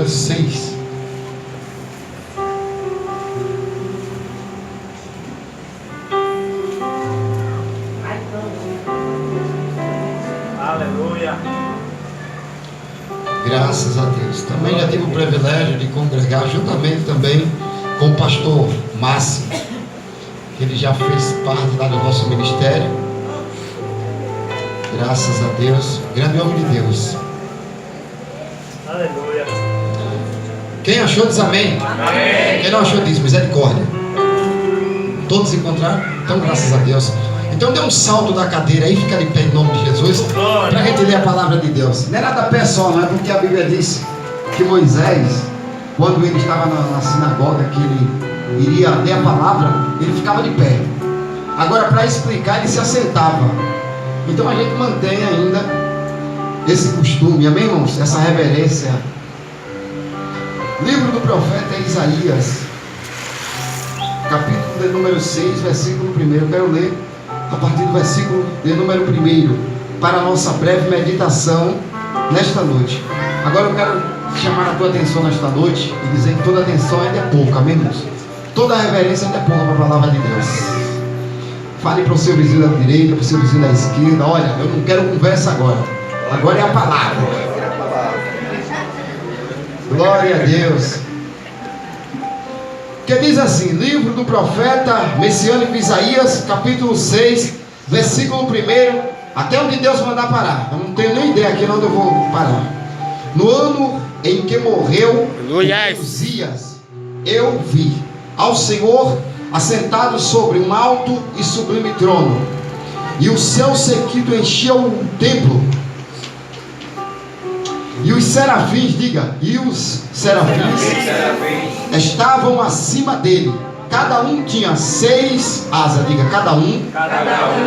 número 6. Aleluia. Graças a Deus. Também já tive o privilégio de congregar juntamente também com o pastor Márcio, que ele já fez parte lá do nosso ministério. Graças a Deus. Grande homem de Deus. Aleluia. Quem achou diz amém. Amém. Quem não achou diz misericórdia. Todos encontraram? Então graças a Deus. Então dê um salto da cadeira aí, fica de pé em nome de Jesus, para a gente ler a palavra de Deus. Não é nada pessoal, não é porque a Bíblia diz que Moisés, quando ele estava na sinagoga, que ele iria ler a palavra, ele ficava de pé. Agora, para explicar, ele se assentava. Então a gente mantém ainda esse costume, amém, irmãos? Essa reverência. Livro do profeta Isaías, capítulo de número 6, versículo 1. Eu quero ler a partir do versículo de número 1, para a nossa breve meditação nesta noite. Agora eu quero chamar a tua atenção nesta noite e dizer que toda atenção ainda é pouca, amém, irmãos? Toda reverência ainda é pouca para a palavra de Deus. Fale para o seu vizinho da direita, para o seu vizinho da esquerda: olha, eu não quero conversa agora. Agora é a palavra. Glória a Deus. Que diz assim, livro do profeta messiânico Isaías, capítulo 6, versículo 1, até onde Deus mandar parar. Eu não tenho nem ideia aqui onde eu vou parar. No ano em que morreu Uzias, eu vi ao Senhor assentado sobre um alto e sublime trono, e o seu séquito enchia o templo. E os serafins, diga, e os serafins estavam acima dele. Cada um tinha 6 asas, diga, cada um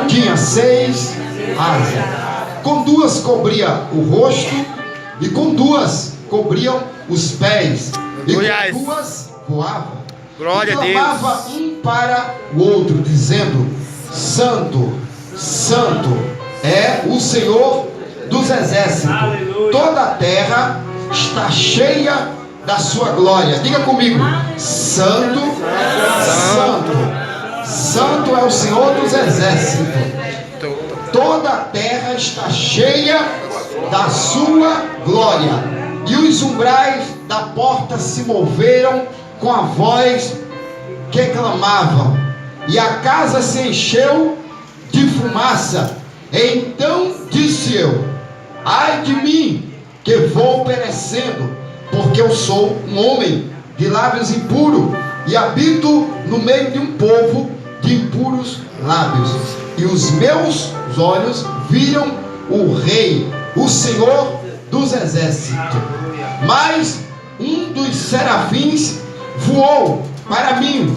tinha 6 asas. Com 2 cobria o rosto, e com 2 cobriam os pés, e com 2 voava. Glória e a Deus. clamava um para o outro, dizendo: Santo, Santo é o Senhor dos exércitos. Aleluia. Toda a terra está cheia da sua glória. Diga comigo: Santo, Santo, Santo é o Senhor dos exércitos. Toda a terra está cheia da sua glória. E os umbrais da porta se moveram com a voz que clamavam, e a casa se encheu de fumaça. Então disse eu: ai de mim, que vou perecendo, porque eu sou um homem de lábios impuros, e habito no meio de um povo de impuros lábios. E os meus olhos viram o Rei, o Senhor dos exércitos. Mas um dos serafins voou para mim,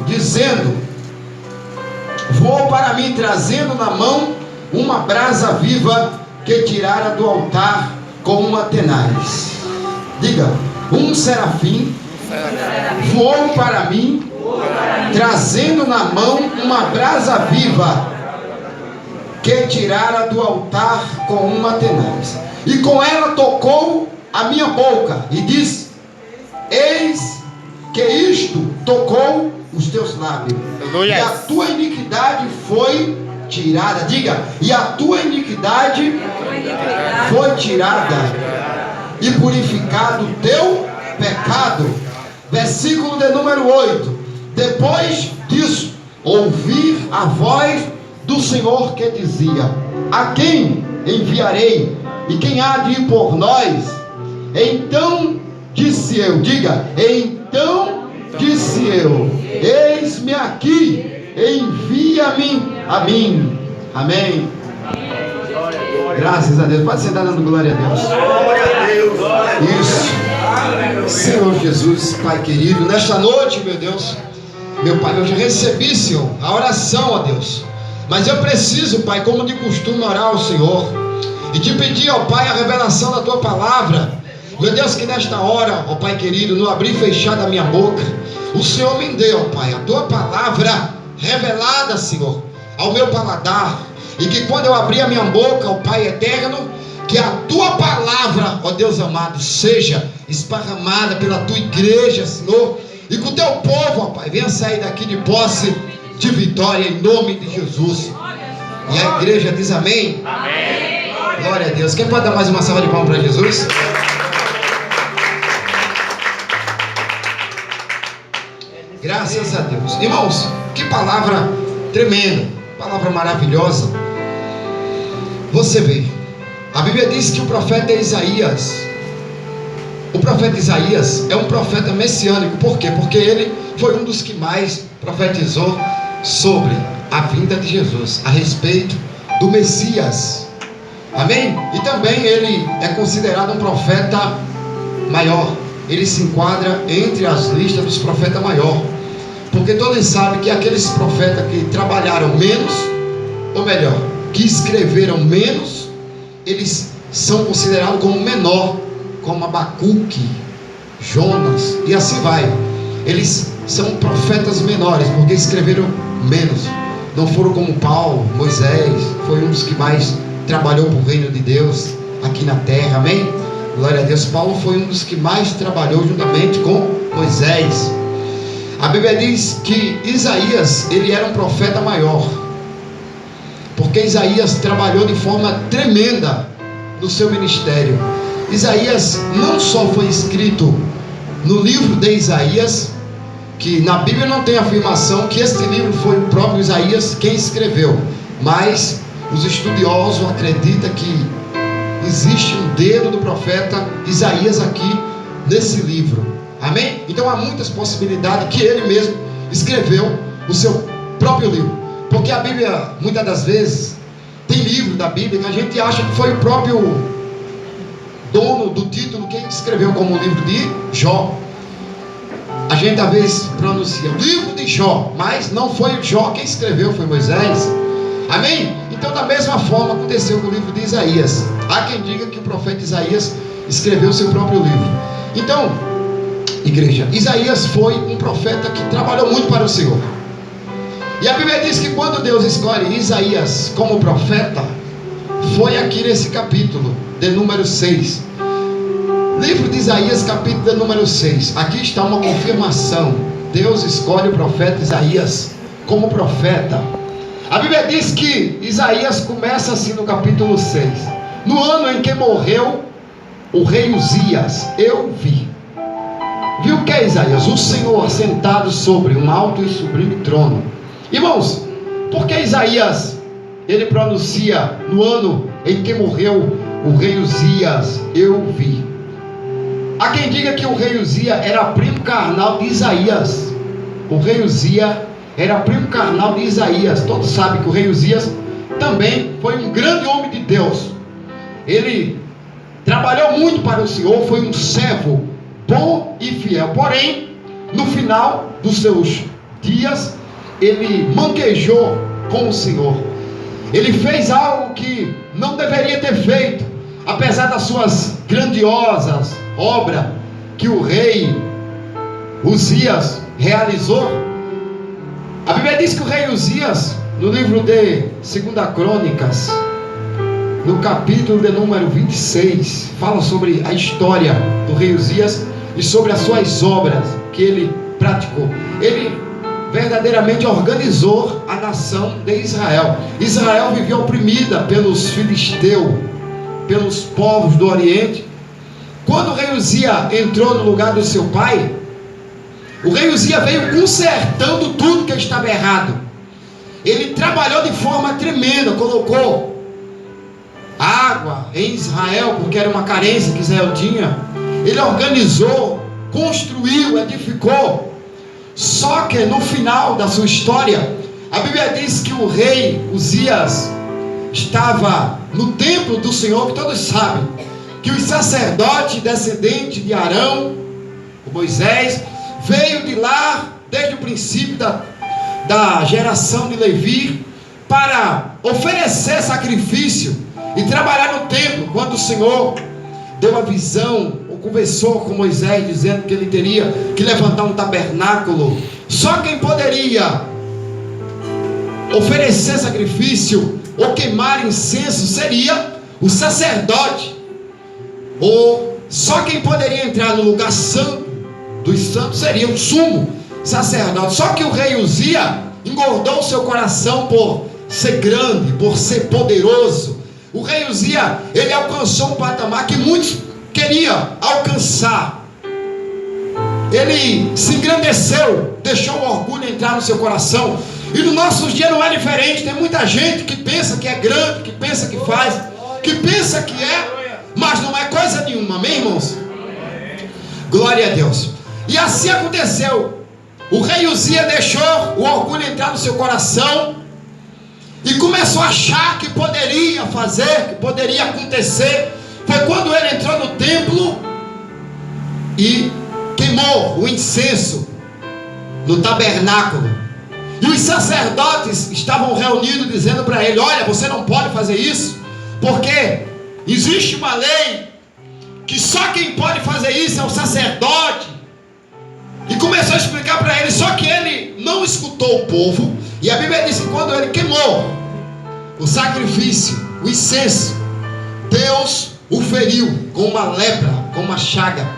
trazendo na mão uma brasa viva que tirara do altar com uma tenaz. Diga: um serafim voou para mim, trazendo na mão uma brasa viva que tirara do altar com uma tenaz. E com ela tocou a minha boca e disse: eis que isto tocou os teus lábios, e a tua iniquidade foi tirada. Diga: e a tua iniquidade foi tirada, e purificado o teu pecado. Versículo de número 8. Depois disso, ouvi a voz do Senhor que dizia: a quem enviarei? E quem há de ir por nós? Então disse eu, diga, então disse eu: eis-me aqui, envia-me a mim. Amém. Graças a Deus. Pode sentar dando glória a Deus. Glória a Deus. Isso. Senhor Jesus, Pai querido, nesta noite, meu Deus, meu Pai, eu já recebi, Senhor, a oração, ó Deus. Mas eu preciso, Pai, como de costume, orar ao Senhor e te pedir, ó Pai, a revelação da tua palavra. Meu Deus, que nesta hora, ó Pai querido, no abrir e fechar da minha boca, o Senhor me dê, ó Pai, a tua palavra revelada, Senhor, ao meu paladar. E que quando eu abrir a minha boca, ó Pai eterno, que a tua palavra, ó Deus amado, seja esparramada pela tua igreja, Senhor, e que o teu povo, ó Pai, venha sair daqui de posse de vitória em nome de Jesus. E a igreja diz amém? Amém. Glória a Deus. Quem pode dar mais uma salva de palmas para Jesus? Graças a Deus. Irmãos, que palavra tremenda, palavra maravilhosa. Você vê, a Bíblia diz que o profeta Isaías é um profeta messiânico. Por quê? Porque ele foi um dos que mais profetizou sobre a vinda de Jesus, a respeito do Messias. Amém? E também ele é considerado um profeta maior. Ele se enquadra entre as listas dos profetas maior. Porque todos sabem que aqueles profetas que trabalharam menos, ou melhor, que escreveram menos, eles são considerados como menor, como Abacuque, Jonas, e assim vai. Eles são profetas menores, porque escreveram menos. Não foram como Paulo, Moisés, foi um dos que mais trabalhou para o reino de Deus aqui na terra, amém? Glória a Deus. Paulo foi um dos que mais trabalhou juntamente com Moisés. A Bíblia diz que Isaías, ele era um profeta maior, porque Isaías trabalhou de forma tremenda no seu ministério. Isaías não só foi escrito no livro de Isaías, que na Bíblia não tem afirmação que este livro foi o próprio Isaías quem escreveu, mas os estudiosos acreditam que existe um dedo do profeta Isaías aqui nesse livro, amém? Então há muitas possibilidades que ele mesmo escreveu o seu próprio livro. Porque a Bíblia, muitas das vezes, tem livro da Bíblia que a gente acha que foi o próprio dono do título quem escreveu, como o livro de Jó. A gente às vezes pronuncia livro de Jó, mas não foi Jó quem escreveu, foi Moisés. Amém? Então da mesma forma aconteceu com o livro de Isaías. Há quem diga que o profeta Isaías escreveu o seu próprio livro. Então, igreja, Isaías foi um profeta que trabalhou muito para o Senhor. E a Bíblia diz que quando Deus escolhe Isaías como profeta, foi aqui nesse capítulo de número 6. Livro de Isaías, capítulo de número 6. Aqui está uma confirmação. Deus escolhe o profeta Isaías como profeta. A Bíblia diz que Isaías começa assim no capítulo 6. No ano em que morreu o rei Uzias, eu vi. Viu o que é Isaías? O Senhor assentado sobre um alto e sublime trono. Irmãos, por que Isaías ele pronuncia no ano em que morreu o rei Uzias, eu vi? Há quem diga que o rei Uzias era primo carnal de Isaías. O rei Uzias era primo carnal de Isaías. Todos sabem que o rei Uzias também foi um grande homem de Deus. Ele trabalhou muito para o Senhor, foi um servo bom e fiel. Porém, no final dos seus dias, ele manquejou com o Senhor. Ele fez algo que não deveria ter feito, apesar das suas grandiosas obras que o rei Uzias realizou. A Bíblia diz que o rei Uzias, no livro de 2 Crônicas, no capítulo de número 26, fala sobre a história do rei Uzias e sobre as suas obras que ele praticou. Ele verdadeiramente organizou a nação de Israel. Israel vivia oprimida pelos filisteus, pelos povos do Oriente. Quando o rei Uzias entrou no lugar do seu pai, o rei Uzias veio consertando tudo que estava errado. Ele trabalhou de forma tremenda, colocou água em Israel, porque era uma carência que Israel tinha. Ele organizou, construiu, edificou. Só que no final da sua história, a Bíblia diz que o rei Uzias estava no templo do Senhor, que todos sabem, que os sacerdotes descendentes de Arão, Moisés, veio de lá desde o princípio da geração de Levi, para oferecer sacrifício e trabalhar no templo. Quando o Senhor deu a visão, conversou com Moisés, dizendo que ele teria que levantar um tabernáculo, só quem poderia oferecer sacrifício ou queimar incenso seria o sacerdote, ou só quem poderia entrar no lugar santo dos santos seria o sumo sacerdote. Só que o rei Uzia engordou o seu coração por ser grande, por ser poderoso. O rei Uzia, ele alcançou um patamar que muitos queriam alcançar. Ele se engrandeceu, deixou o orgulho entrar no seu coração. E no nossos dias não é diferente. Tem muita gente que pensa que é grande, que pensa que faz, que pensa que é, mas não é coisa nenhuma, amém, irmãos? Glória a Deus. E assim aconteceu. O rei Uzia deixou o orgulho entrar no seu coração e começou a achar que poderia fazer, que poderia acontecer. Foi quando ele entrou no templo e queimou o incenso no tabernáculo. E os sacerdotes estavam reunidos dizendo para ele: olha, você não pode fazer isso, porque existe uma lei que só quem pode fazer isso é o sacerdote. E começou a explicar para ele, só que ele não escutou o povo. E a Bíblia diz que quando ele queimou o sacrifício, o incenso, Deus o feriu com uma lepra, com uma chaga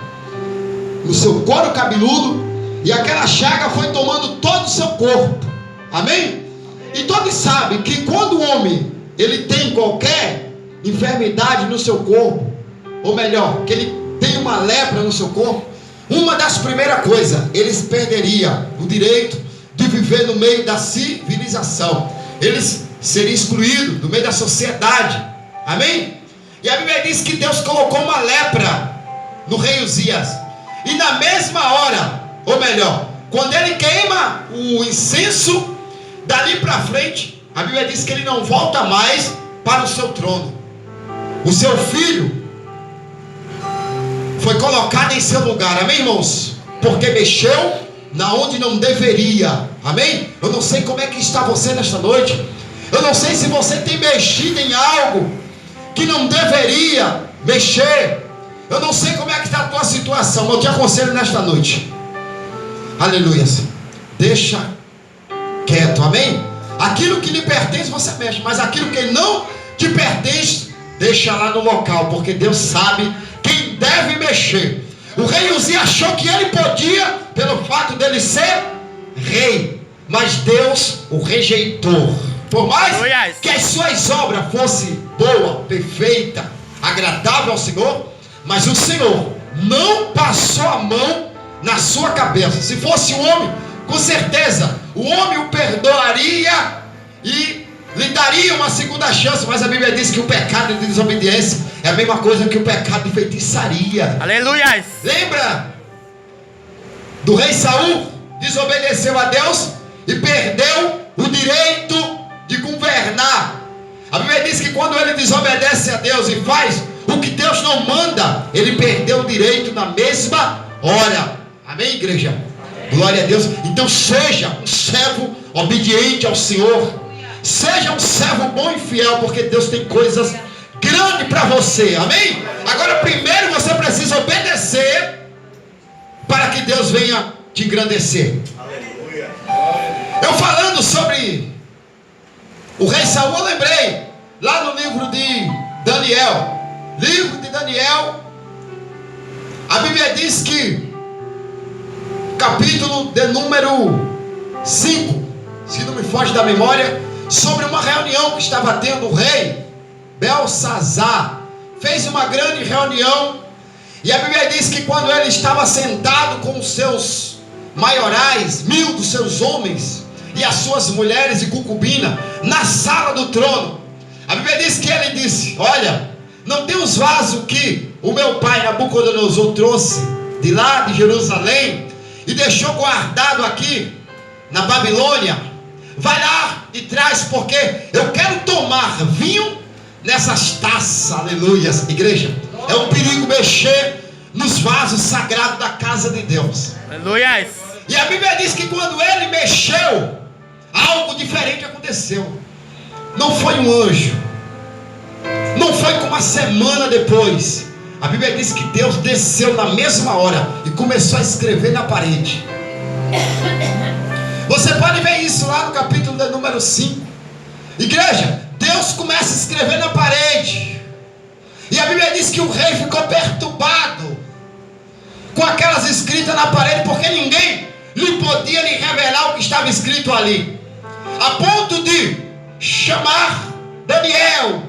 no seu couro cabeludo, e aquela chaga foi tomando todo o seu corpo. Amém? E todos sabem que quando o homem ele tem qualquer enfermidade no seu corpo, ou melhor, que ele tem uma lepra no seu corpo, uma das primeiras coisas, eles perderiam o direito de viver no meio da civilização. Eles seriam excluídos do meio da sociedade. Amém? E a Bíblia diz que Deus colocou uma lepra no rei Uzias. E na mesma hora, ou melhor, quando ele queima o incenso, dali para frente, a Bíblia diz que ele não volta mais para o seu trono. O seu filho foi colocado em seu lugar, amém, irmãos? Porque mexeu na onde não deveria, amém? Eu não sei como é que está você nesta noite. Eu não sei se você tem mexido em algo que não deveria mexer. Eu não sei como é que está a tua situação, mas eu te aconselho nesta noite, aleluia, deixa quieto, amém? Aquilo que lhe pertence você mexe, mas aquilo que não te pertence, deixa lá no local, porque Deus sabe quem deve mexer. O rei Uzias achou que ele podia, pelo fato dele ser rei, mas Deus o rejeitou. Por mais que as suas obras fossem boas, perfeitas, agradáveis ao Senhor, mas o Senhor não passou a mão na sua cabeça. Se fosse um homem, com certeza o homem o perdoaria e lhe daria uma segunda chance. Mas a Bíblia diz que o pecado de desobediência é a mesma coisa que o pecado de feitiçaria. Aleluia! Lembra do rei Saul? Desobedeceu a Deus e perdeu o direito de governar. A Bíblia diz que quando ele desobedece a Deus e faz o que Deus não manda, ele perdeu o direito na mesma hora. Amém, igreja? Amém. Glória a Deus. Então seja um servo obediente ao Senhor. Seja um servo bom e fiel, porque Deus tem coisas grandes para você. Amém? Agora primeiro você precisa obedecer para que Deus venha te engrandecer. Aleluia. Eu falando sobre o rei Saul, eu lembrei lá no livro de Daniel. Livro de Daniel, a Bíblia diz que capítulo de número 5, se não me foge da memória, sobre uma reunião que estava tendo o rei Belsazar. Fez uma grande reunião, e a Bíblia diz que quando ele estava sentado com os seus maiorais, 1000 dos seus homens e as suas mulheres e concubina na sala do trono, a Bíblia diz que ele disse: olha, não tem os vasos que o meu pai Nabucodonosor trouxe de lá de Jerusalém e deixou guardado aqui na Babilônia? Vai lá de trás, porque eu quero tomar vinho nessas taças. Aleluia, igreja. É um perigo mexer nos vasos sagrados da casa de Deus. Aleluia. E a Bíblia diz que quando ele mexeu, algo diferente aconteceu. Não foi um anjo, não foi com uma semana depois. A Bíblia diz que Deus desceu na mesma hora e começou a escrever na parede. Você pode ver isso lá no capítulo de número 5. Igreja, Deus começa a escrever na parede. E a Bíblia diz que o rei ficou perturbado com aquelas escritas na parede, porque ninguém lhe podia lhe revelar o que estava escrito ali, a ponto de chamar Daniel.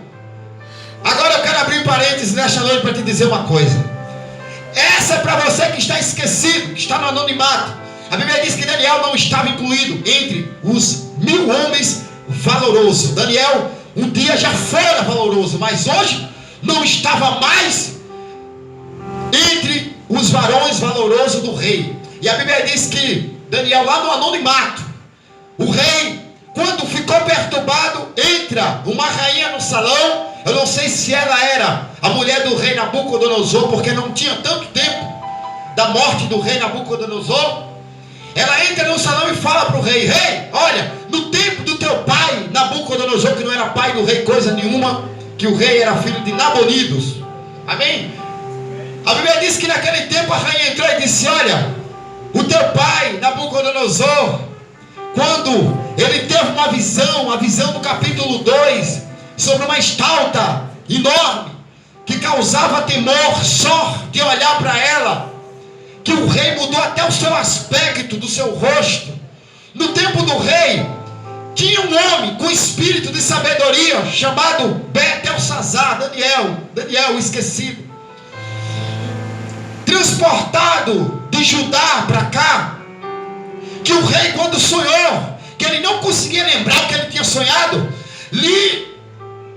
Agora eu quero abrir um parênteses nesta noite para te dizer uma coisa. Essa é para você que está esquecido, que está no anonimato. A Bíblia diz que Daniel não estava incluído entre os 1000 homens valorosos. Daniel um dia já fora valoroso, mas hoje não estava mais entre os varões valorosos do rei. E a Bíblia diz que Daniel, lá no anonimato, o rei, quando ficou perturbado, entra uma rainha no salão. Eu não sei se ela era a mulher do rei Nabucodonosor, porque não tinha tanto tempo da morte do rei Nabucodonosor. Ela entra no salão e fala para o rei: rei, olha, no tempo do teu pai Nabucodonosor, que não era pai do rei coisa nenhuma, que o rei era filho de Nabonidos, amém? A Bíblia diz que naquele tempo a rainha entrou e disse: olha, o teu pai Nabucodonosor, quando ele teve uma visão, a visão do capítulo 2, sobre uma estátua enorme, que causava temor só de olhar para ela, que o rei mudou até o seu aspecto, do seu rosto. No tempo do rei, tinha um homem com espírito de sabedoria, chamado Beltesazar, Daniel esquecido, transportado de Judá para cá, que o rei, quando sonhou, que ele não conseguia lembrar o que ele tinha sonhado, lhe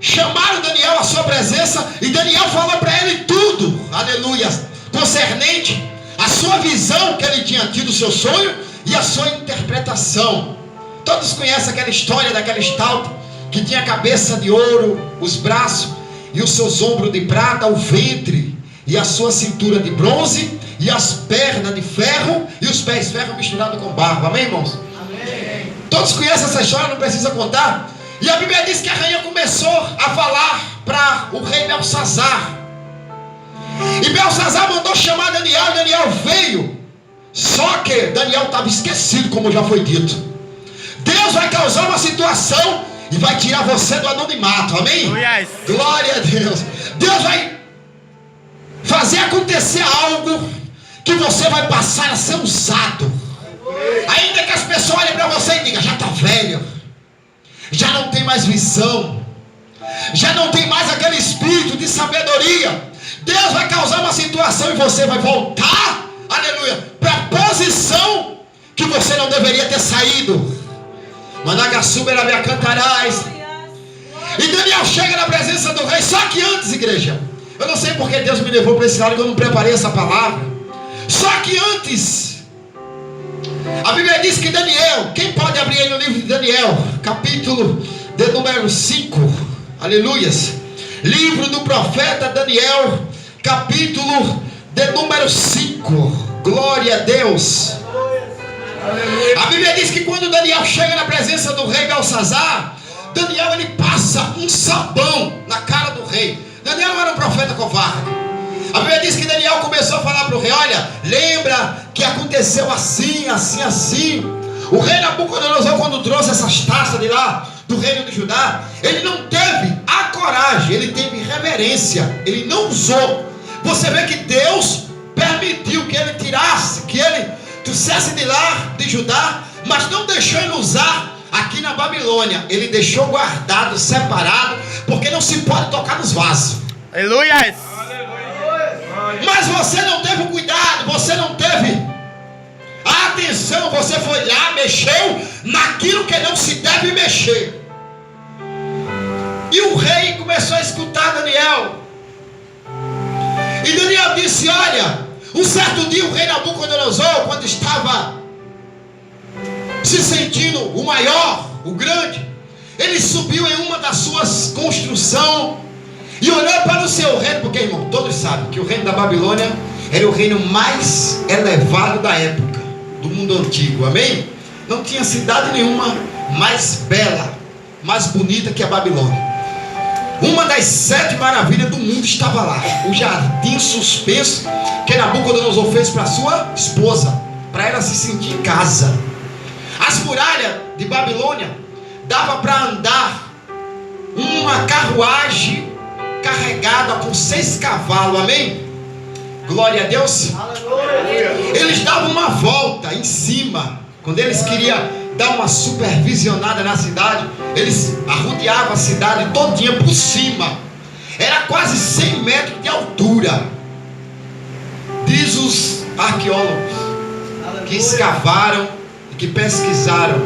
chamaram Daniel à sua presença, e Daniel falou para ele tudo, aleluia, concernente a sua visão que ele tinha tido, o seu sonho e a sua interpretação. Todos conhecem aquela história daquela estátua que tinha a cabeça de ouro, os braços e os seus ombros de prata, o ventre e a sua cintura de bronze, e as pernas de ferro e os pés de ferro misturados com barro. Amém, irmãos? Amém. Todos conhecem essa história, não precisa contar. E a Bíblia diz que a rainha começou a falar para o rei Beltesazar, e Beltesazar mandou chamar Daniel. Daniel veio, só que Daniel estava esquecido, como já foi dito. Deus vai causar uma situação e vai tirar você do anonimato, amém? Oh, yes. Glória a Deus. Deus vai fazer acontecer algo que você vai passar a ser usado. Ainda que as pessoas olhem para você e digam: já está velho, já não tem mais visão, já não tem mais aquele espírito de sabedoria. Deus vai causar uma situação e você vai voltar, aleluia, para a posição que você não deveria ter saído. E Daniel chega na presença do rei. Só que antes, igreja, eu não sei porque Deus me levou para esse lado, que eu não preparei essa palavra. Só que antes, a Bíblia diz que Daniel, quem pode abrir aí no livro de Daniel, capítulo de número 5, aleluias, livro do profeta Daniel, capítulo de número 5, glória a Deus. A Bíblia diz que quando Daniel chega na presença do rei Beltesazar, Daniel ele passa um sabão na cara do rei. Daniel não era um profeta covarde. A Bíblia diz que Daniel começou a falar para o rei: olha, lembra que aconteceu assim, assim, assim. O rei Nabucodonosor, quando trouxe essas taças de lá do reino de Judá, ele não teve a coragem, ele teve reverência, ele não usou. Você vê que Deus permitiu que ele tirasse, que ele trouxesse de lá de Judá, mas não deixou ele usar aqui na Babilônia. Ele deixou guardado, separado, porque não se pode tocar nos vasos. Aleluia! Mas você não teve o cuidado, você não teve a atenção, você foi lá, mexeu naquilo que não se deve mexer. E o rei começou a escutar Daniel. E Daniel disse: olha, um certo dia o rei Nabucodonosor, quando estava se sentindo o maior, o grande, ele subiu em uma das suas construções e olhou para o seu reino, porque, irmão, todos sabem que o reino da Babilônia era o reino mais elevado da época, do mundo antigo, amém? Não tinha cidade nenhuma mais bela, mais bonita que a Babilônia. Uma das 7 maravilhas do mundo estava lá, o jardim suspenso que Nabucodonosor fez para sua esposa, para ela se sentir em casa. As muralhas de Babilônia dava para andar uma carruagem carregada com 6 cavalos, amém? Glória a Deus. Eles davam uma volta em cima. Quando eles queriam dar uma supervisionada na cidade, eles arrodeavam a cidade todinha por cima. Era quase 100 metros de altura. Diz os arqueólogos que escavaram e que pesquisaram.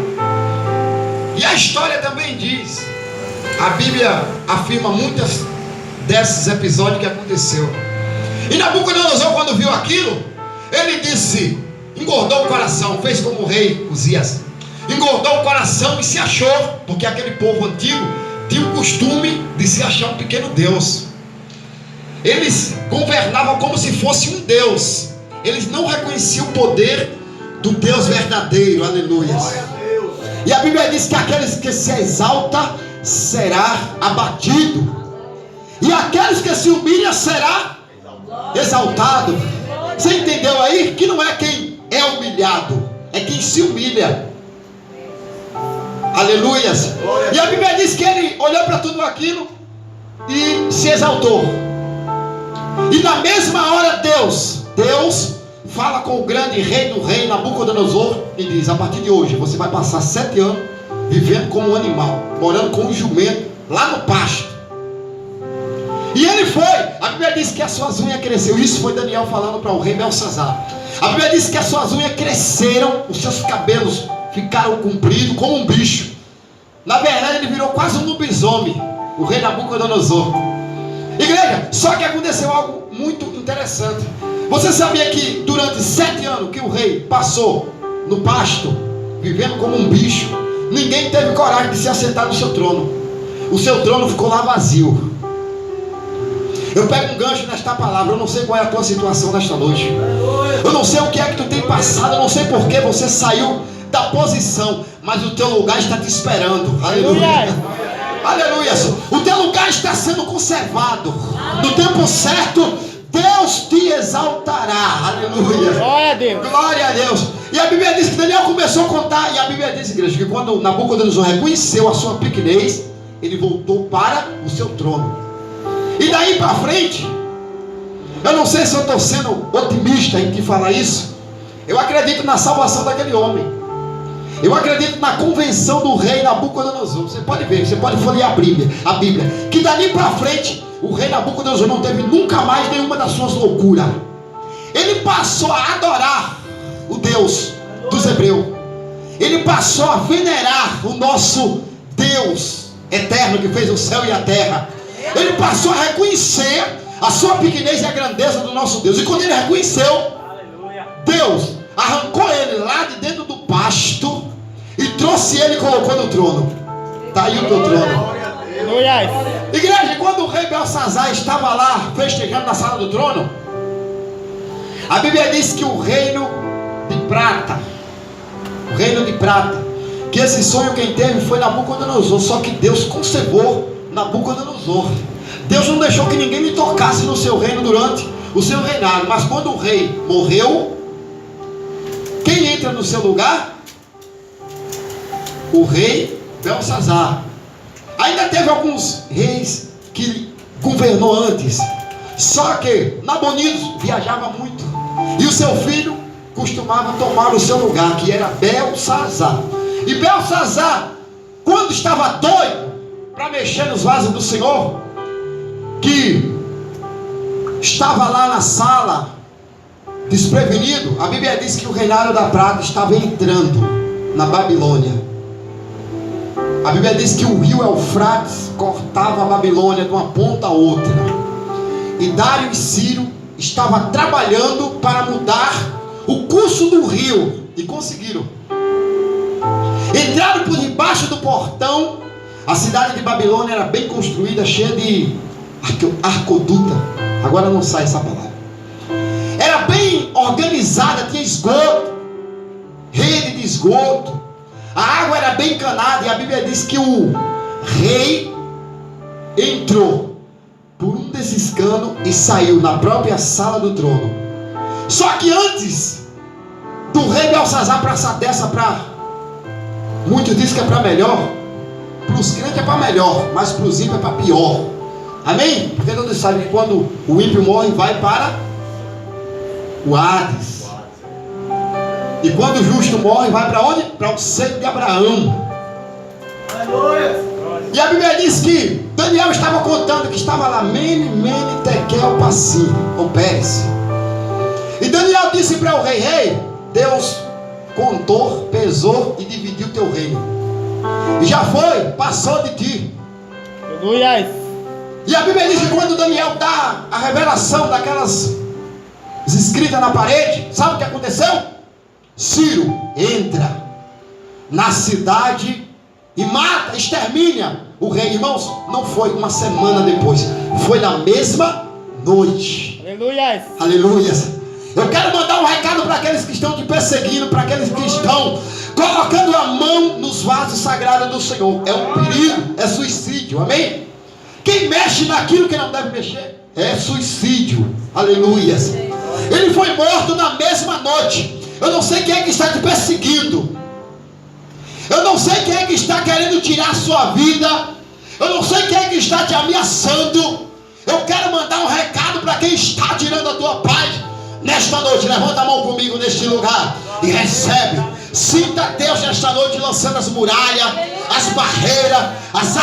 E a história também diz, a Bíblia afirma muitos desses episódios que aconteceu. E Nabucodonosor, quando viu aquilo, ele disse, engordou o coração, fez como o rei Uzias, engordou o coração e se achou, porque aquele povo antigo tinha o costume de se achar um pequeno Deus. Eles governavam como se fosse um Deus. Eles não reconheciam o poder do Deus verdadeiro, aleluia. E a Bíblia diz que aqueles que se exalta será abatido, e aqueles que se humilham será exaltado. Você entendeu aí? Que não é quem é humilhado, é quem se humilha. Aleluias. E a Bíblia diz que ele olhou para tudo aquilo e se exaltou. E na mesma hora Deus fala com o grande rei do rei Nabucodonosor e diz: a partir de hoje você vai passar 7 anos vivendo como um animal, morando como um jumento lá no pasto. E ele foi. A Bíblia diz que as suas unhas cresceram. Isso foi Daniel falando para o rei Belsazar. A Bíblia diz que as suas unhas cresceram, os seus cabelos ficaram compridos como um bicho. Na verdade ele virou quase um lobisomem, o rei Nabucodonosor. Igreja, só que aconteceu algo muito interessante. Você sabia que durante 7 anos que o rei passou no pasto, vivendo como um bicho, ninguém teve coragem de se assentar no seu trono. O seu trono ficou lá vazio. Eu pego um gancho nesta palavra. Eu não sei qual é a tua situação nesta noite. Eu não sei o que é que tu tem passado. Eu não sei por que você saiu da posição, mas o teu lugar está te esperando. Aleluia. Aleluia. O teu lugar está sendo conservado. No tempo certo Deus te exaltará. Aleluia. Glória a Deus. Glória a Deus. E a Bíblia diz que Daniel começou a contar. E a Bíblia diz, igreja, que quando Nabucodonosor reconheceu a sua pequenez, ele voltou para o seu trono. E daí para frente, eu não sei se eu estou sendo otimista em te falar isso. Eu acredito na salvação daquele homem. Eu acredito na convenção do rei Nabucodonosor. Você pode ver, você pode folhear a Bíblia, que dali para frente o rei Nabucodonosor não teve nunca mais nenhuma das suas loucuras. Ele passou a adorar o Deus dos hebreus. Ele passou a venerar o nosso Deus eterno que fez o céu e a terra. Ele passou a reconhecer a sua pequenez e a grandeza do nosso Deus. E quando ele reconheceu, Deus arrancou ele lá de dentro do pasto e trouxe ele e colocou no trono. Está aí o teu trono. Igreja, quando o rei Belsazar estava lá festejando na sala do trono, a Bíblia diz que o reino de prata, que esse sonho quem teve foi Nabucodonosor. Só que Deus conservou Nabucodonosor. Deus não deixou que ninguém lhe tocasse no seu reino durante o seu reinado. Mas quando o rei morreu, quem entra no seu lugar? O rei Belsazar. Ainda teve alguns reis que governou antes. Só que Nabonido viajava muito, e o seu filho costumava tomar o seu lugar, que era Belsazar. E Belsazar, quando estava doido para mexer nos vasos do Senhor, que estava lá na sala desprevenido, a Bíblia diz que o reinado da prata estava entrando na Babilônia. A Bíblia diz que o rio Eufrates cortava a Babilônia de uma ponta a outra, e Dário e Ciro estavam trabalhando para mudar o curso do rio, e conseguiram. Entraram por debaixo do portão. A cidade de Babilônia era bem construída, cheia de arcoduta. Agora não sai essa palavra. Era bem organizada, tinha esgoto, rede de esgoto. A água era bem encanada, e a Bíblia diz que o rei entrou por um desses canos e saiu na própria sala do trono. Só que antes do rei Belsazar passar dessa para... Muitos dizem que é para melhor. Para os crentes é para melhor, mas para os ímpios é para pior. Amém? Porque todos sabem que quando o ímpio morre, vai para o Hades. E quando o justo morre, vai para onde? Para o seio de Abraão. E a Bíblia diz que Daniel estava contando que estava lá Mene, Tekel, Passim, ou Pérez. E Daniel disse para o rei: rei, Deus contou, pesou e dividiu teu reino. E já foi, passou de ti. Aleluia. E a Bíblia diz que quando Daniel dá a revelação daquelas escritas na parede, sabe o que aconteceu? Ciro entra na cidade e mata, extermina o rei. Irmãos, não foi uma semana depois, foi na mesma noite. Aleluia. Aleluia. Eu quero mandar um recado para aqueles que estão te perseguindo, para aqueles que estão colocando a mão nos vasos sagrados do Senhor. É um perigo, é suicídio, amém? Quem mexe naquilo que não deve mexer é suicídio. Aleluia. Ele foi morto na mesma noite. Eu não sei quem é que está te perseguindo. Eu não sei quem é que está querendo tirar a sua vida. Eu não sei quem é que está te ameaçando. Eu quero mandar um recado para quem está tirando a tua paz nesta noite. Levanta a mão comigo neste lugar e recebe. Sinta Deus nesta noite lançando as muralhas, as barreiras, as